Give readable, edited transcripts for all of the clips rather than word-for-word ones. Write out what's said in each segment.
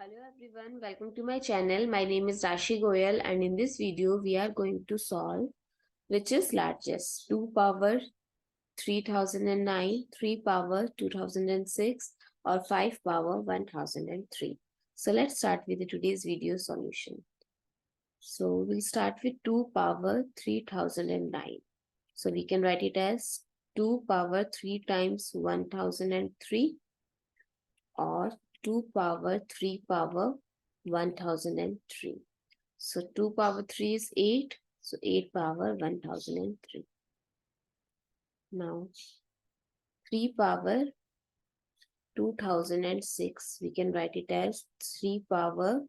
Hello everyone, welcome to my channel. My name is Rashi Goel and in this video we are going to solve which is largest 2 power 3009, 3 power 2006 or 5 power 1003. So let's start with today's video solution. So we'll start with 2 power 3009. So we can write it as 2 power 3 times 1003 or 2 power 3 power 1003. So 2 power 3 is 8. So 8 power 1003. Now 3 power 2006. We can write it as 3 power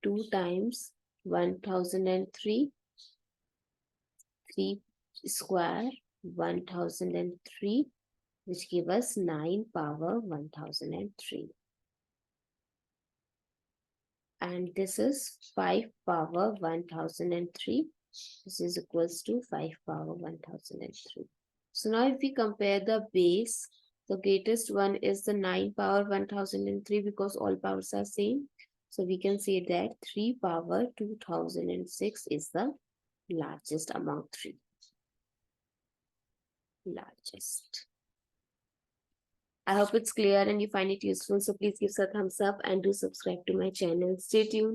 2 times 1003. 3 square 1003, which give us 9 power 1003. And this is 5 power 1003. This is equals to 5 power 1003. So now if we compare the base, the greatest one is the 9 power 1003 because all powers are same. So we can say that 3 power 2006 is the largest among 3. Largest. I hope it's clear and you find it useful. So please give us a thumbs up and do subscribe to my channel. Stay tuned.